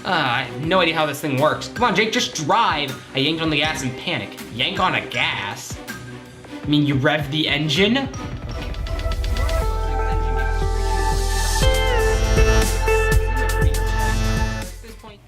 I have no idea how this thing works. Come on, Jake, just drive. I yanked on the gas in panic. Yank on a gas? I mean, you rev the engine?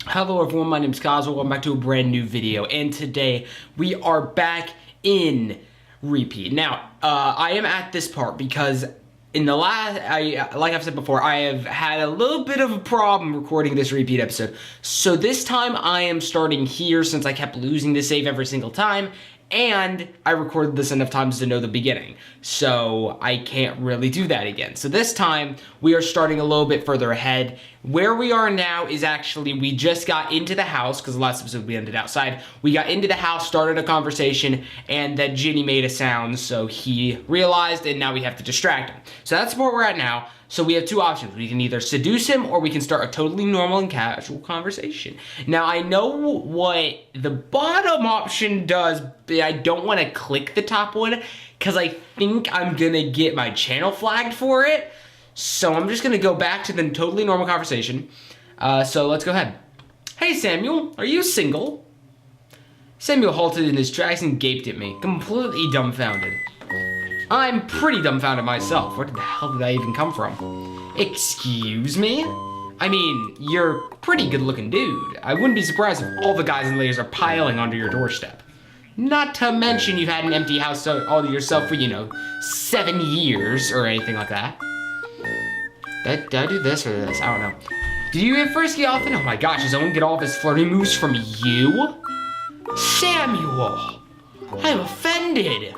Hello everyone, my name is Kaz. Welcome back to a brand new video, and today we are back in repeat. Now, I am at this part because in the last, like I've said before, I have had a little bit of a problem recording this repeat episode. So this time I am starting here since I kept losing the save every single time, and I recorded this enough times to know the beginning. So I can't really do that again. So this time we are starting a little bit further ahead. Where we are now is actually, we just got into the house, because the last episode we ended outside. We got into the house, started a conversation, and then Ginny made a sound, so he realized, and now we have to distract him. So that's where we're at now. So we have two options. We can either seduce him, or we can start a totally normal and casual conversation. Now, I know what the bottom option does, but I don't want to click the top one, because I think I'm going to get my channel flagged for it. So I'm just going to go back to the totally normal conversation. So let's go ahead. Hey, Samuel, are you single? Samuel halted in his tracks and gaped at me, completely dumbfounded. I'm pretty dumbfounded myself. Where the hell did I even come from? Excuse me? I mean, you're a pretty good looking dude. I wouldn't be surprised if all the guys and ladies are piling onto your doorstep. Not to mention you've had an empty house all to yourself for, 7 years or anything like that. Did I do this or this? I don't know. Did you at first get off? Oh my gosh, does Owen get all of his flirty moves from you? Samuel! I'm offended!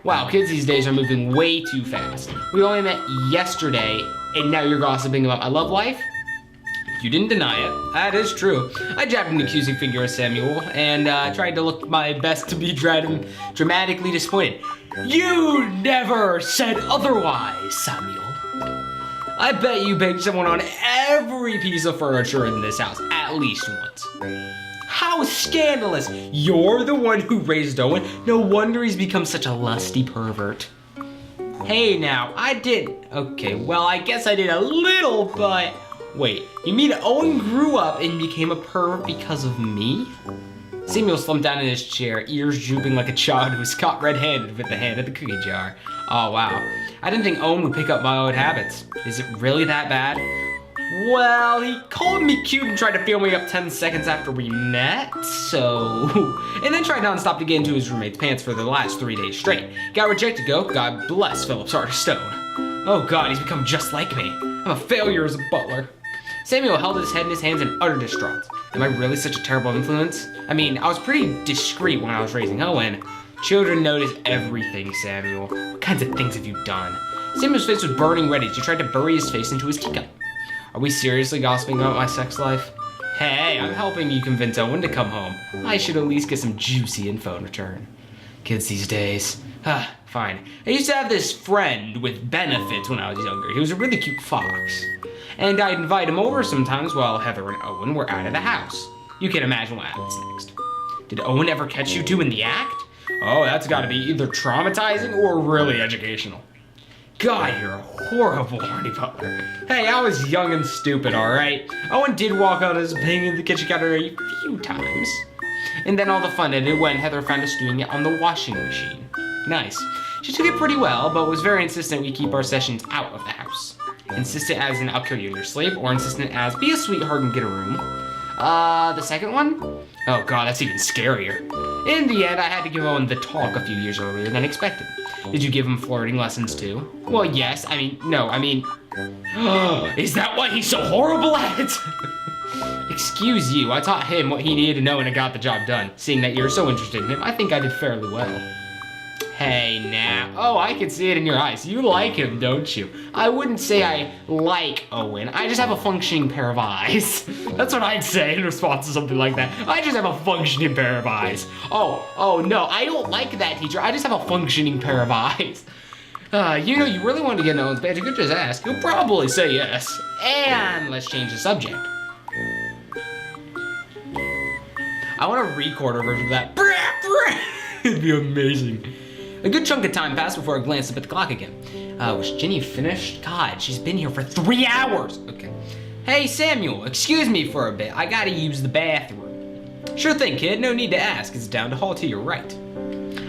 Wow, kids these days are moving way too fast. We only met yesterday, and now you're gossiping about my love life? You didn't deny it. That is true. I jabbed an accusing finger at Samuel, and tried to look my best to be dramatically disappointed. You never said otherwise, Samuel. I bet you banged someone on every piece of furniture in this house, at least once. How scandalous! You're the one who raised Owen. No wonder he's become such a lusty pervert. Hey now, I did. Okay, well, I guess I did a little, but wait, you mean Owen grew up and became a pervert because of me? Samuel slumped down in his chair, ears drooping like a child who was caught red-handed with the hand of the cookie jar. Oh wow, I didn't think Owen would pick up my old habits. Is it really that bad? Well, he called me cute and tried to feel me up 10 seconds after we met, so... And then tried nonstop to get into his roommate's pants for the last 3 days straight. Got rejected, God bless Philip's heart of stone. Oh God, he's become just like me. I'm a failure as a butler. Samuel held his head in his hands in utter distraught. Am I really such a terrible influence? I mean, I was pretty discreet when I was raising Owen. Children notice everything, Samuel. What kinds of things have you done? Samuel's face was burning red as he tried to bury his face into his teacup. Are we seriously gossiping about my sex life? Hey, I'm helping you convince Owen to come home. I should at least get some juicy info in return. Kids these days. Fine. I used to have this friend with benefits when I was younger. He was a really cute fox. And I'd invite him over sometimes while Heather and Owen were out of the house. You can imagine what happens next. Did Owen ever catch you two in the act? Oh, that's gotta be either traumatizing or really educational. God, you're a horrible horny butler. Hey, I was young and stupid, alright? Owen did walk out as being in the kitchen counter a few times. And then all the fun ended when Heather found us doing it on the washing machine. Nice. She took it pretty well, but was very insistent we keep our sessions out of the house. Insistent as in I'll kill you in your sleep, or insistent as be a sweetheart and get a room. The second one? Oh God, that's even scarier. In the end, I had to give Owen the talk a few years earlier than expected. Did you give him flirting lessons too? Well, yes, no, is that why he's so horrible at it? Excuse you, I taught him what he needed to know and it got the job done. Seeing that you're so interested in him, I think I did fairly well. Hey, now. Oh, I can see it in your eyes. You like him, don't you? I wouldn't say I like Owen. I just have a functioning pair of eyes. That's what I'd say in response to something like that. I just have a functioning pair of eyes. Oh, no, I don't like that, teacher. I just have a functioning pair of eyes. You really wanted to get in Owen's bed. You could just ask. He'll probably say yes. And let's change the subject. I want a recorder version of that. It'd be amazing. A good chunk of time passed before I glanced up at the clock again. Was Ginny finished? God, she's been here for 3 hours. Okay. Hey, Samuel, excuse me for a bit. I gotta use the bathroom. Sure thing, kid. No need to ask. It's down the hall to your right.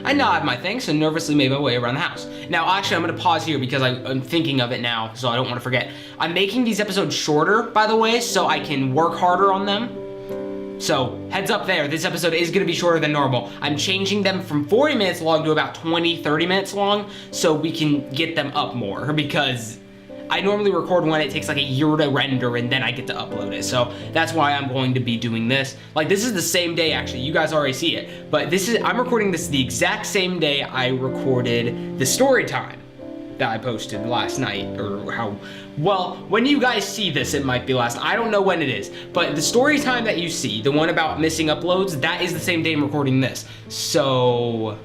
I nod my thanks and nervously made my way around the house. Now, actually, I'm gonna pause here because I'm thinking of it now, so I don't want to forget. I'm making these episodes shorter, by the way, so I can work harder on them. So, heads up there, this episode is gonna be shorter than normal. I'm changing them from 40 minutes long to about 20, 30 minutes long, so we can get them up more, because I normally record one, it takes like a year to render, and then I get to upload it. So that's why I'm going to be doing this. Like, this is the same day, actually. You guys already see it. But I'm recording this the exact same day I recorded the story time that I posted last night, or well, when you guys see this, it might be last night. I don't know when it is. But the story time that you see, the one about missing uploads, that is the same day I'm recording this. So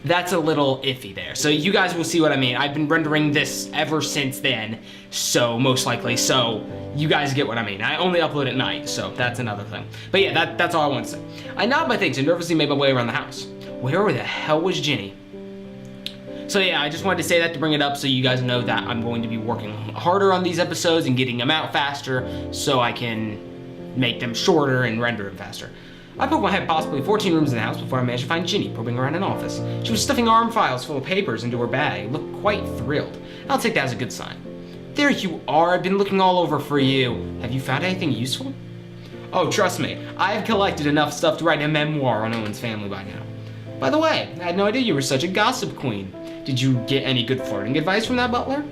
that's a little iffy there. So you guys will see what I mean. I've been rendering this ever since then, so most likely. So you guys get what I mean. I only upload at night, so that's another thing. But yeah, that's all I want to say. I nod my thanks and nervously made my way around the house. Where the hell was Ginny? So yeah, I just wanted to say that to bring it up so you guys know that I'm going to be working harder on these episodes and getting them out faster so I can make them shorter and render them faster. I poked my head possibly 14 rooms in the house before I managed to find Ginny probing around an office. She was stuffing arm files full of papers into her bag, looked quite thrilled. I'll take that as a good sign. There you are, I've been looking all over for you. Have you found anything useful? Oh, trust me, I have collected enough stuff to write a memoir on Owen's family by now. By the way, I had no idea you were such a gossip queen. Did you get any good flirting advice from that butler?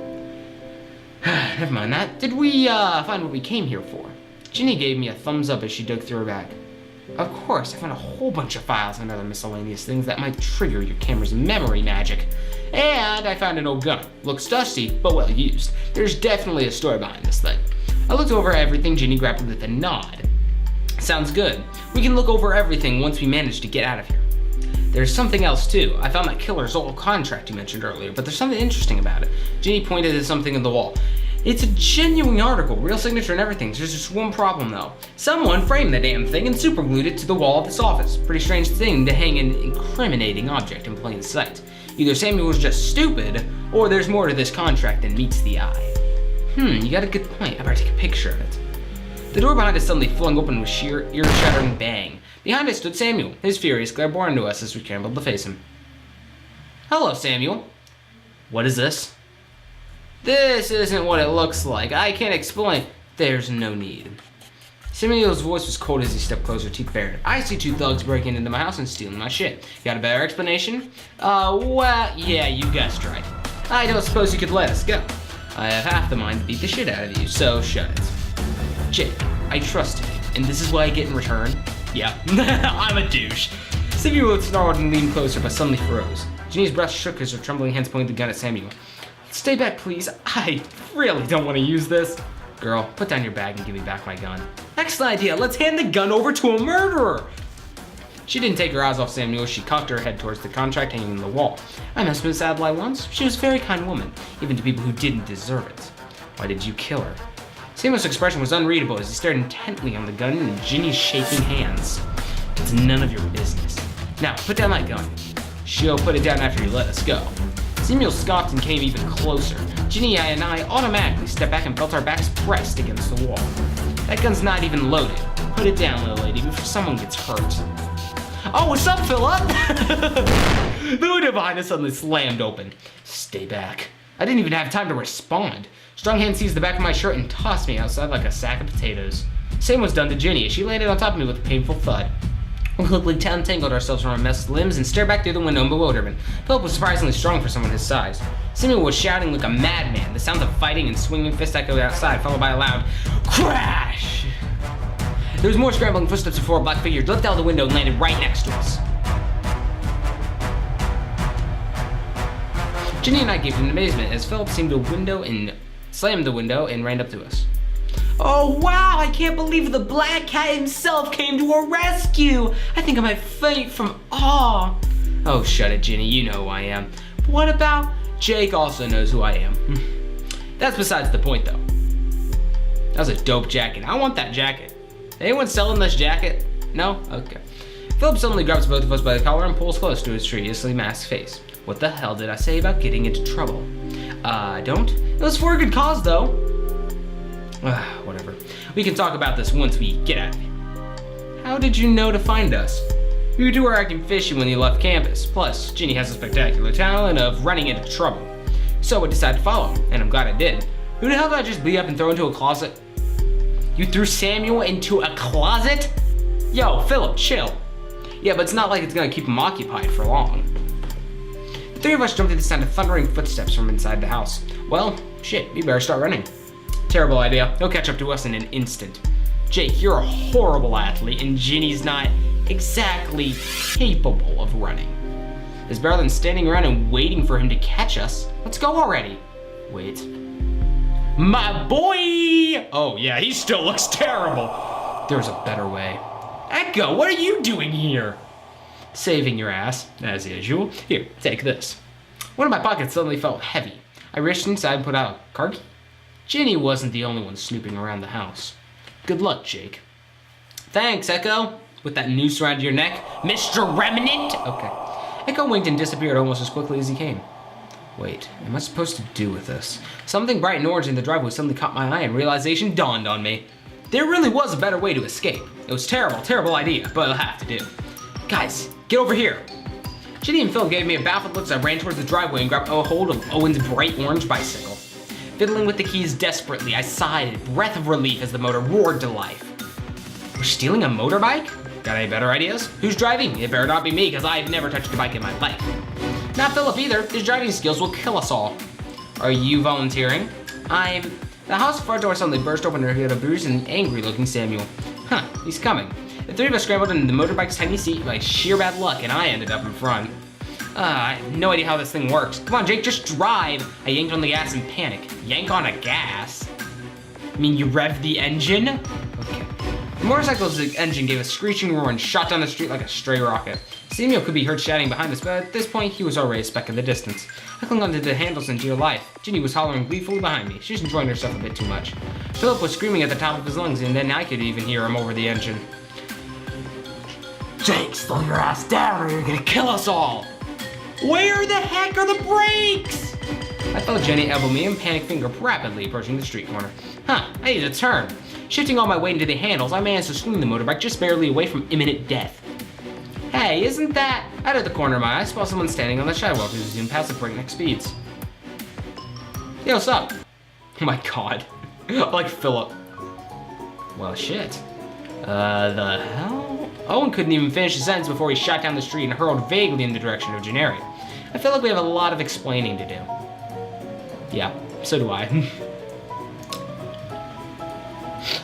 Never mind that. Did we find what we came here for? Ginny gave me a thumbs up as she dug through her bag. Of course, I found a whole bunch of files and other miscellaneous things that might trigger your camera's memory magic. And I found an old gun. Looks dusty, but well used. There's definitely a story behind this thing. I looked over everything. Ginny grabbed it with a nod. Sounds good. We can look over everything once we manage to get out of here. There's something else too. I found that killer's old contract you mentioned earlier, but there's something interesting about it. Ginny pointed at something on the wall. It's a genuine article, real signature and everything. There's just one problem though. Someone framed the damn thing and superglued it to the wall of this office. Pretty strange thing to hang an incriminating object in plain sight. Either Samuel was just stupid, or there's more to this contract than meets the eye. You got a good point. I better take a picture of it. The door behind us suddenly flung open with sheer ear-shattering bang. Behind us stood Samuel, his furious glare bore into us as we scrambled to face him. Hello, Samuel. What is this? This isn't what it looks like. I can't explain. There's no need. Samuel's voice was cold as he stepped closer, teeth bared. I see two thugs breaking into my house and stealing my shit. Got a better explanation? Well, yeah, you guessed right. I don't suppose you could let us go. I have half the mind to beat the shit out of you, so shut it. Jayke, I trust you, and this is what I get in return? Yeah, I'm a douche. Samuel snarled and leaned closer, but suddenly froze. Ginny's breath shook as her trembling hands pointed the gun at Samuel. Stay back, please. I really don't want to use this. Girl, put down your bag and give me back my gun. Excellent idea. Let's hand the gun over to a murderer. She didn't take her eyes off Samuel as she cocked her head towards the contract hanging on the wall. I messed with Adlai once. She was a very kind woman, even to people who didn't deserve it. Why did you kill her? Samuel's expression was unreadable as he stared intently on the gun in Ginny's shaking hands. It's none of your business. Now, put down that gun. She'll put it down after you let us go. Samuel scoffed and came even closer. Ginny and I automatically stepped back and felt our backs pressed against the wall. That gun's not even loaded. Put it down, little lady, before someone gets hurt. Oh, what's up, Philip? The window behind us suddenly slammed open. Stay back. I didn't even have time to respond. Strong hand seized the back of my shirt and tossed me outside like a sack of potatoes. Same was done to Ginny as she landed on top of me with a painful thud. We quickly untangled ourselves from our messed limbs and stared back through the window in bewilderment. Philip was surprisingly strong for someone his size. Samuel was shouting like a madman. The sounds of fighting and swinging fists echoed outside, followed by a loud crash. There was more scrambling footsteps before a black figure leapt out of the window and landed right next to us. Ginny and I gave in amazement as Philip slammed the window and ran up to us. Oh wow, I can't believe the Black Cat himself came to our rescue. I think I might faint from awe. Oh, shut it, Ginny, you know who I am. But what about Jayke also knows who I am. That's besides the point though. That was a dope jacket. I want that jacket. Anyone selling this jacket? No? Okay. Philip suddenly grabs both of us by the collar and pulls close to his seriously masked face. What the hell did I say about getting into trouble? Don't. It was for a good cause though. Whatever. We can talk about this once we get out of here. How did you know to find us? You two were acting fishy when you left campus. Plus, Ginny has a spectacular talent of running into trouble. So I decided to follow him, and I'm glad I did. Who the hell did I just beat up and throw into a closet? You threw Samuel into a closet? Yo, Philip, chill. Yeah, but it's not like it's gonna keep him occupied for long. The three of us jumped to the sound of thundering footsteps from inside the house. Well, shit, we better start running. Terrible idea. He'll catch up to us in an instant. Jake, you're a horrible athlete, and Ginny's not exactly capable of running. It's better than standing around and waiting for him to catch us. Let's go already. Wait. My boy! Oh yeah, he still looks terrible. There's a better way. Echo, what are you doing here? Saving your ass, as usual. Here, take this. One of my pockets suddenly felt heavy. I reached inside and put out a car key. Ginny wasn't the only one snooping around the house. Good luck, Jake. Thanks, Echo. With that noose around your neck, Mr. Remnant. Okay. Echo winked and disappeared almost as quickly as he came. Wait, what am I supposed to do with this? Something bright and orange in the driveway suddenly caught my eye and realization dawned on me. There really was a better way to escape. It was terrible, terrible idea, but it'll have to do. Guys, get over here. Ginny and Phil gave me a baffled look as I ran towards the driveway and grabbed a hold of Owen's bright orange bicycle. Fiddling with the keys desperately, I sighed a breath of relief as the motor roared to life. We're stealing a motorbike? Got any better ideas? Who's driving? It better not be me, because I've never touched a bike in my life. Not Philip either. His driving skills will kill us all. Are you volunteering? The house front door suddenly burst open and revealed a bruised and angry-looking Samuel. Huh, he's coming. The three of us scrambled into the motorbike's tiny seat by sheer bad luck, and I ended up in front. I have no idea how this thing works. Come on, Jake, just drive. I yanked on the gas in panic. Yank on a gas? I mean, you revved the engine? Okay. The motorcycle's engine gave a screeching roar and shot down the street like a stray rocket. Samuel could be heard shouting behind us, but at this point, he was already a speck in the distance. I clung onto the handles in dear life. Ginny was hollering gleefully behind me. She was enjoying herself a bit too much. Philip was screaming at the top of his lungs, and then I could even hear him over the engine. Jake, slow your ass down or you're gonna kill us all! Where the heck are the brakes? I felt Jenny elbow me and panic finger rapidly approaching the street corner. Huh, I need to turn. Shifting all my weight into the handles, I managed to swing the motorbike just barely away from imminent death. Hey, isn't that? Out of the corner of my eye, I saw someone standing on the sidewalk who zoomed past at breakneck speeds. Yo, what's up? Oh my god. Like Philip. Well, shit. The hell? Owen couldn't even finish his sentence before he shot down the street and hurled vaguely in the direction of Gennari. I feel like we have a lot of explaining to do. Yeah, so do I.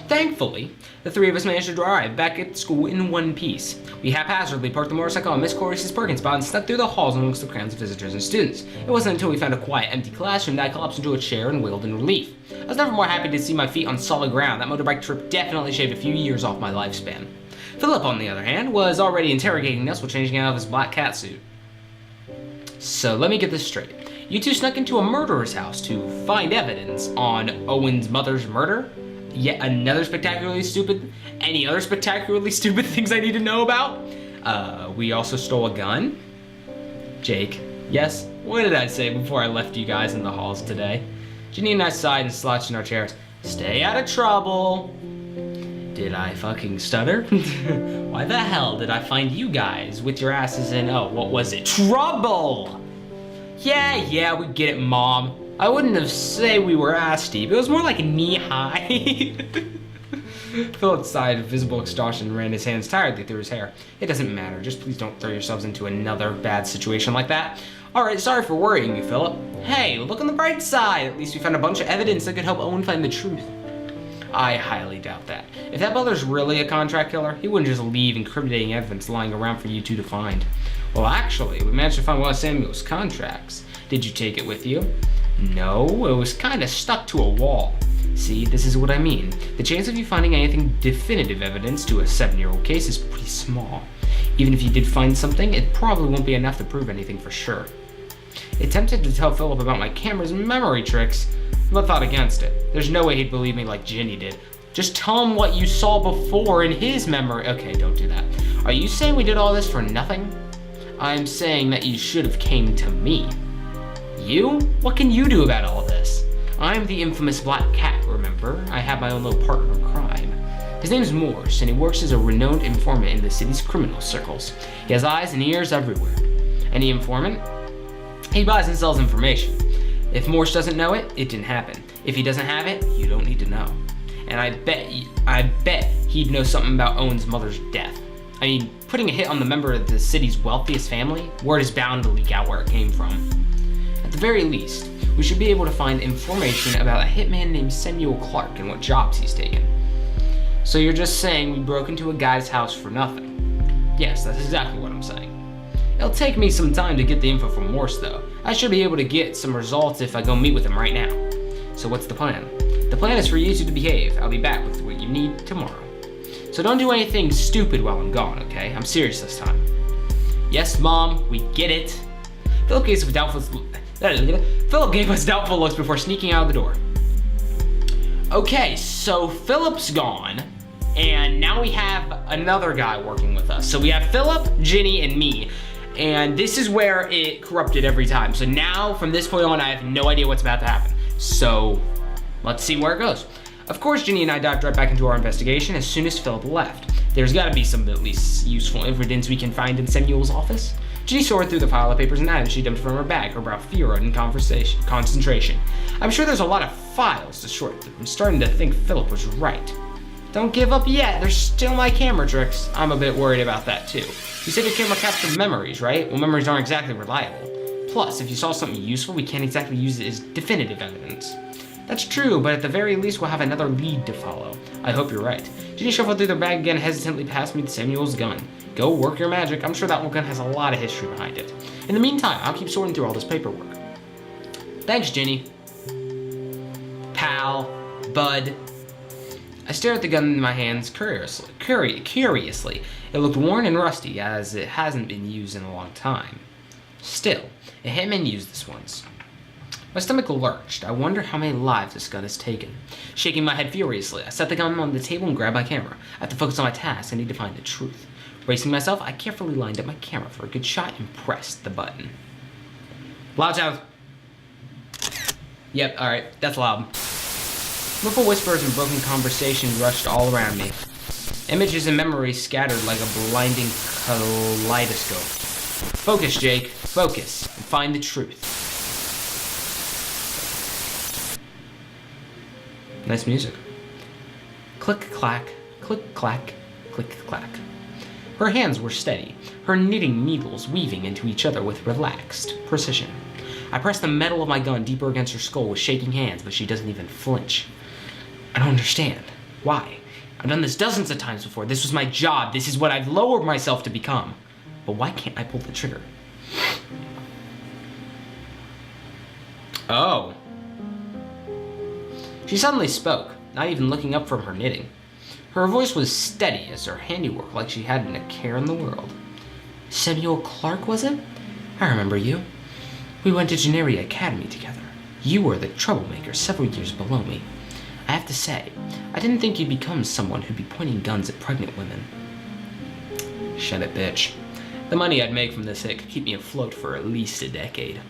Thankfully, the three of us managed to arrive back at school in one piece. We haphazardly parked the motorcycle on Miss Corey's parking spot and snuck through the halls amongst the crowds of visitors and students. It wasn't until we found a quiet, empty classroom that I collapsed into a chair and wailed in relief. I was never more happy to see my feet on solid ground. That motorbike trip definitely shaved a few years off my lifespan. Philip, on the other hand, was already interrogating us while changing out of his black catsuit. So let me get this straight. You two snuck into a murderer's house to find evidence on Owen's mother's murder? Yet another spectacularly stupid... Any other spectacularly stupid things I need to know about? We also stole a gun? Jake, yes? What did I say before I left you guys in the halls today? Ginny and I sighed and slouched in our chairs. Stay out of trouble. Did I fucking stutter? Why the hell did I find you guys with your asses in, oh, what was it? Trouble! Yeah, we get it, Mom. I wouldn't have said we were ass deep. It was more like knee-high. Philip sighed of visible exhaustion and ran his hands tiredly through his hair. It doesn't matter. Just please don't throw yourselves into another bad situation like that. Alright, sorry for worrying you, Philip. Hey, look on the bright side. At least we found a bunch of evidence that could help Owen find the truth. I highly doubt that. If that brother's really a contract killer, he wouldn't just leave incriminating evidence lying around for you two to find. Well, actually, we managed to find one of Samuel's contracts. Did you take it with you? No, it was kind of stuck to a wall. See, this is what I mean. The chance of you finding anything definitive evidence to a 7-year-old case is pretty small. Even if you did find something, it probably won't be enough to prove anything for sure. It tempted to tell Philip about my camera's memory tricks, but thought against it. There's no way he'd believe me like Ginny did. Just tell him what you saw before in his memory. Okay, don't do that. Are you saying we did all this for nothing? I'm saying that you should have came to me. You? What can you do about all this? I'm the infamous Black Cat, remember? I have my own little partner in crime. His name's Morse, and he works as a renowned informant in the city's criminal circles. He has eyes and ears everywhere. Any informant? He buys and sells information. If Morse doesn't know it, it didn't happen. If he doesn't have it, you don't need to know. And I bet he'd know something about Owen's mother's death. I mean, putting a hit on the member of the city's wealthiest family, word is bound to leak out where it came from. At the very least, we should be able to find information about a hitman named Samuel Clark and what jobs he's taken. So you're just saying we broke into a guy's house for nothing? Yes, that's exactly what I'm saying. It'll take me some time to get the info from Morse though. I should be able to get some results if I go meet with him right now. So what's the plan? The plan is for you two to behave. I'll be back with what you need tomorrow. So don't do anything stupid while I'm gone, okay? I'm serious this time. Yes, Mom, we get it. Philip gave us doubtful looks before sneaking out of the door. Okay, so Philip's gone, and now we have another guy working with us. So we have Philip, Ginny, and me, and this is where it corrupted every time. So now, from this point on, I have no idea what's about to happen. So let's see where it goes. Of course, Ginny and I dived right back into our investigation as soon as Philip left. There's gotta be some at least useful evidence we can find in Samuel's office. Ginny sorted through the pile of papers and items she dumped from her bag, her brow furrowed in concentration. I'm sure there's a lot of files to sort through. I'm starting to think Philip was right. Don't give up yet, there's still my camera tricks. I'm a bit worried about that too. You said your camera captured memories, right? Well, memories aren't exactly reliable. Plus, if you saw something useful, we can't exactly use it as definitive evidence. That's true, but at the very least, we'll have another lead to follow. I hope you're right. Ginny shuffled through the bag again, hesitantly passed me Samuel's gun. Go work your magic. I'm sure that gun has a lot of history behind it. In the meantime, I'll keep sorting through all this paperwork. Thanks, Ginny. Pal. Bud. I stared at the gun in my hands curiously. It looked worn and rusty, as it hasn't been used in a long time. Still, a hitman used this once. My stomach lurched. I wonder how many lives this gun has taken. Shaking my head furiously, I set the gun on the table and grabbed my camera. I have to focus on my task. I need to find the truth. Bracing myself, I carefully lined up my camera for a good shot and pressed the button. Loud sound. Yep, alright, that's loud. Muffled whispers and broken conversation rushed all around me. Images and memories scattered like a blinding kaleidoscope. Focus, Jayke. Focus, and find the truth. Nice music. Click, clack, click, clack, click, clack. Her hands were steady, her knitting needles weaving into each other with relaxed precision. I pressed the metal of my gun deeper against her skull with shaking hands, but she doesn't even flinch. I don't understand. Why? I've done this dozens of times before. This was my job. This is what I've lowered myself to become. But why can't I pull the trigger? Oh. She suddenly spoke, not even looking up from her knitting. Her voice was steady as her handiwork, like she hadn't a care in the world. Samuel Clark, was it? I remember you. We went to Generi Academy together. You were the troublemaker several years below me. I have to say, I didn't think you'd become someone who'd be pointing guns at pregnant women. Shut it, bitch. The money I'd make from this hit could keep me afloat for at least a decade.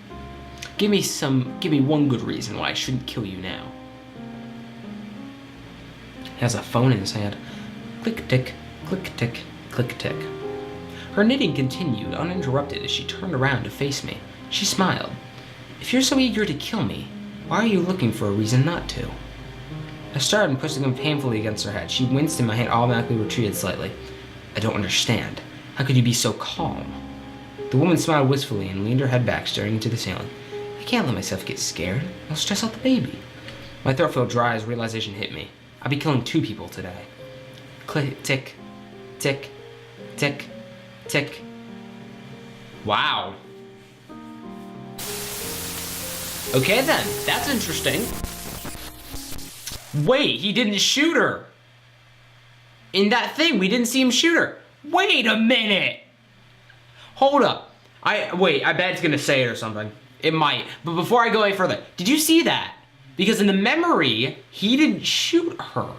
Give me one good reason why I shouldn't kill you now. He has a phone in his hand. Click tick, click tick, click tick. Her knitting continued uninterrupted as she turned around to face me. She smiled. If you're so eager to kill me, why are you looking for a reason not to? I started and pushed the gun painfully against her head. She winced and my hand automatically retreated slightly. I don't understand. How could you be so calm? The woman smiled wistfully and leaned her head back, staring into the ceiling. I can't let myself get scared. I'll stress out the baby. My throat felt dry as realization hit me. I'll be killing 2 people today. Click, tick, tick, tick, tick. Wow. Okay then, that's interesting. Wait, he didn't shoot her. In that thing, we didn't see him shoot her. Wait a minute. Hold up. I bet it's gonna say it or something. It might, but before I go any further, did you see that? Because in the memory, he didn't shoot her.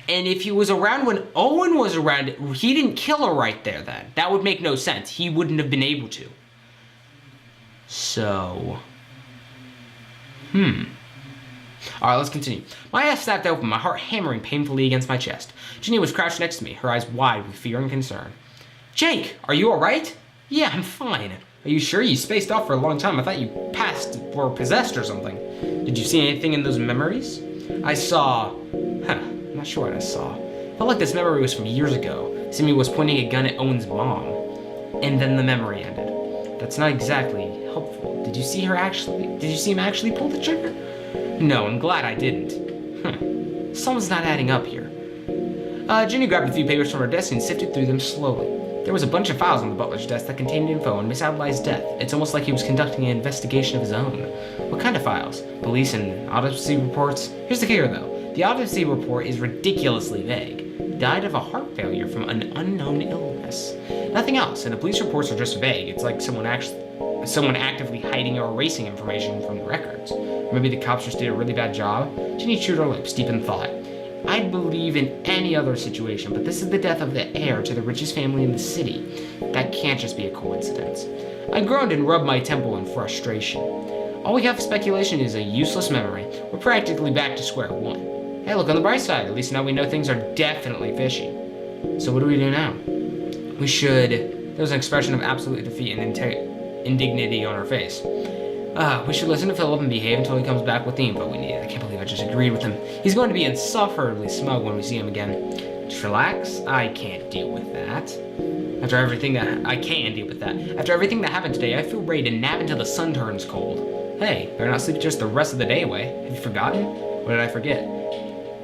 And if he was around when Owen was around, he didn't kill her right there then. That would make no sense. He wouldn't have been able to. So, All right, let's continue. My eyes snapped open, my heart hammering painfully against my chest. Ginny was crouched next to me, her eyes wide with fear and concern. Jake, are you all right? Yeah, I'm fine. Are you sure? You spaced off for a long time. I thought you passed or possessed or something. Did you see anything in those memories? I saw... I'm not sure what I saw. Felt like this memory was from years ago. Simi was pointing a gun at Owen's mom. And then the memory ended. That's not exactly helpful. Did you see him actually pull the trigger? No, I'm glad I didn't. Something's not adding up here. Ginny grabbed a few papers from her desk and sifted through them slowly. There was a bunch of files on the butler's desk that contained info on Miss Adelaide's death. It's almost like he was conducting an investigation of his own. What kind of files? Police and autopsy reports? Here's the kicker, though. The autopsy report is ridiculously vague. Died of a heart failure from an unknown illness. Nothing else, and the police reports are just vague. It's like someone actively hiding or erasing information from the records. Or maybe the cops just did a really bad job. Ginny chewed her lips, deep in thought. I'd believe in any other situation, but this is the death of the heir to the richest family in the city. That can't just be a coincidence. I groaned and rubbed my temple in frustration. All we have for speculation is a useless memory. We're practically back to square one. Hey, look on the bright side. At least now we know things are definitely fishy. So what do we do now? We should... There was an expression of absolute defeat and indignity on her face. We should listen to Philip and behave until he comes back with the info we need. I can't believe I just agreed with him. He's going to be insufferably smug when we see him again. Just relax. I can't deal with that. After everything that happened today, I feel ready to nap until the sun turns cold. Hey, better not sleep just the rest of the day away. Have you forgotten? What did I forget?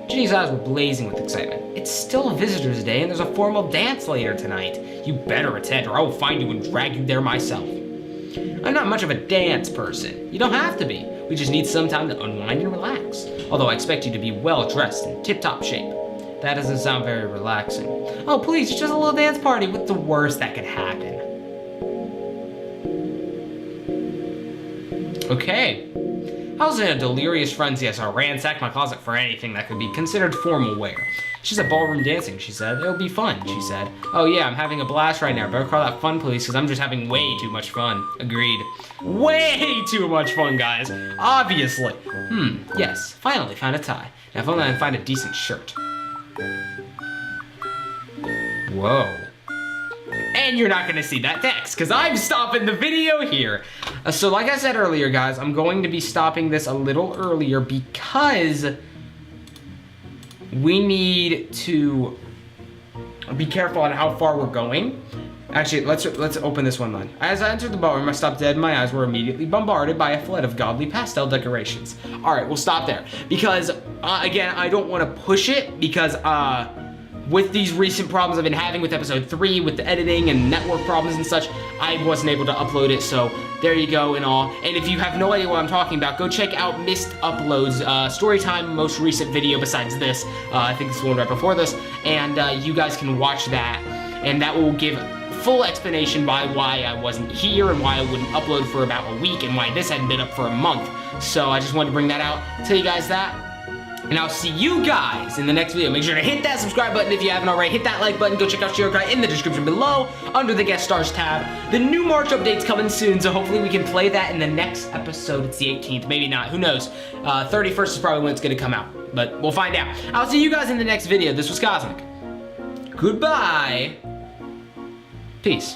Ginny's eyes were blazing with excitement. It's still Visitor's Day and there's a formal dance later tonight. You better attend or I will find you and drag you there myself. I'm not much of a dance person. You don't have to be. We just need some time to unwind and relax. Although I expect you to be well dressed in tip-top shape. That doesn't sound very relaxing. Oh please, it's just a little dance party. What's the worst that could happen? Okay. I was in a delirious frenzy as I ransacked my closet for anything that could be considered formal wear. She's at ballroom dancing, she said. It'll be fun, she said. Oh yeah, I'm having a blast right now. Better call that fun, please, because I'm just having way too much fun. Agreed. Way too much fun, guys. Obviously. Yes. Finally found a tie. Now if only I can find a decent shirt. Whoa. And you're not gonna see that text, because I'm stopping the video here. So like I said earlier, guys, I'm going to be stopping this a little earlier because we need to be careful on how far we're going. Actually, let's open this one line. As I entered the ballroom, I stopped dead and my eyes were immediately bombarded by a flood of godly pastel decorations. All right, we'll stop there because, again, I don't want to push it because, with these recent problems I've been having with episode 3, with the editing and network problems and such, I wasn't able to upload it, so there you go and all. And if you have no idea what I'm talking about, go check out Missed Uploads, Storytime, most recent video besides this. I think this is the one right before this, and you guys can watch that, and that will give full explanation why I wasn't here and why I wouldn't upload for about a week and why this hadn't been up for a month. So I just wanted to bring that out, tell you guys that. And I'll see you guys in the next video. Make sure to hit that subscribe button if you haven't already. Hit that like button. Go check out Jayke in the description below under the guest stars tab. The new March update's coming soon, so hopefully we can play that in the next episode. It's the 18th, maybe not. Who knows? 31st is probably when it's gonna come out, but we'll find out. I'll see you guys in the next video. This was Cosmic. Goodbye. Peace.